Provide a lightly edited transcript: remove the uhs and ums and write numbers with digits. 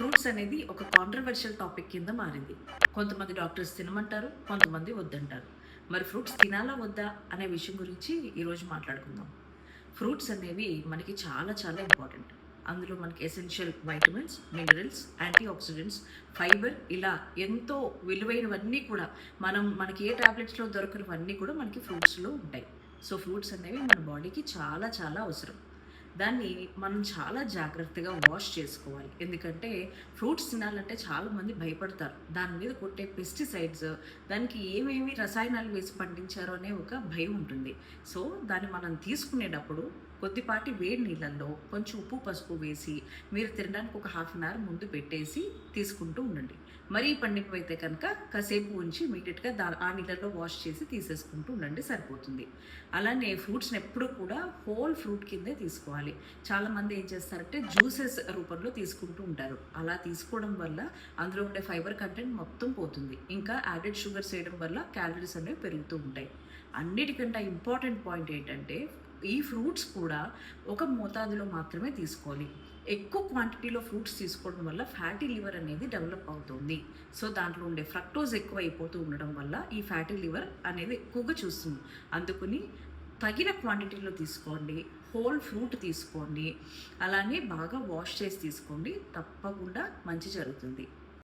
Fruits అనేది ఒక controversial topic కింద మారింది. కొంతమంది డాక్టర్స్ తినమంటారు, కొంతమంది వద్దంటారు. మరి ఫ్రూట్స్ తినాలా వద్దా అనే విషయం గురించి ఈరోజు మాట్లాడుకుందాం. ఫ్రూట్స్ అనేవి మనకి చాలా చాలా ఇంపార్టెంట్. అందులో మనకి essential vitamins, minerals, antioxidants, fibre ఇలా ఎంతో విలువైనవన్నీ కూడా మనకి ఏ టాబ్లెట్స్లో దొరకనివన్నీ కూడా మనకి ఫ్రూట్స్లో ఉంటాయి. సో ఫ్రూట్స్ అనేవి మన బాడీకి చాలా చాలా అవసరం. దాన్ని మనం చాలా జాగ్రత్తగా వాష్ చేసుకోవాలి. ఎందుకంటే ఫ్రూట్స్ తినాలంటే చాలామంది భయపడతారు. దాని మీద కొట్టే పెస్టిసైడ్స్, దానికి ఏమేమి రసాయనాలు వేసి పండించారో అనే ఒక భయం ఉంటుంది. సో దాన్ని మనం తీసుకునేటప్పుడు కొద్దిపాటి వేడి నీళ్ళల్లో కొంచెం ఉప్పు పసుపు వేసి మీరు తినడానికి ఒక హాఫ్ అన్ అవర్ ముందు పెట్టేసి తీసుకుంటూ ఉండండి. మరీ పండిపోయితే కనుక కాసేపు ఉంచి ఇమీడియట్గా ఆ నీళ్ళల్లో వాష్ చేసి తీసేసుకుంటూ ఉండండి, సరిపోతుంది. అలానే ఫ్రూట్స్ని ఎప్పుడు కూడా హోల్ ఫ్రూట్ కిందే తీసుకోవాలి. చాలామంది ఏం చేస్తారంటే జ్యూసెస్ రూపంలో తీసుకుంటూ ఉంటారు. అలా తీసుకోవడం వల్ల అందులో ఉండే ఫైబర్ కంటెంట్ మొత్తం పోతుంది. ఇంకా యాడెడ్ షుగర్స్ వేయడం వల్ల క్యాలరీస్ అనేవి పెరుగుతూ ఉంటాయి. అన్నిటికంటే ఇంపార్టెంట్ పాయింట్ ఏంటంటే ఈ ఫ్రూట్స్ కూడా ఒక మోతాదులో మాత్రమే తీసుకోవాలి. ఎక్కువ క్వాంటిటీలో ఫ్రూట్స్ తీసుకోవడం వల్ల ఫ్యాటీ లివర్ అనేది డెవలప్ అవుతుంది. సో దాంట్లో ఉండే ఫ్రక్టోజ్ ఎక్కువ అయిపోతూ ఉండడం వల్ల ఈ ఫ్యాటీ లివర్ అనేది ఎక్కువగా చూస్తుంది. అందుకని తగిన క్వాంటిటీలో తీసుకోండి, హోల్ ఫ్రూట్ తీసుకోండి, అలానే బాగా వాష్ చేసి తీసుకోండి, తప్పకుండా మంచి జరుగుతుంది.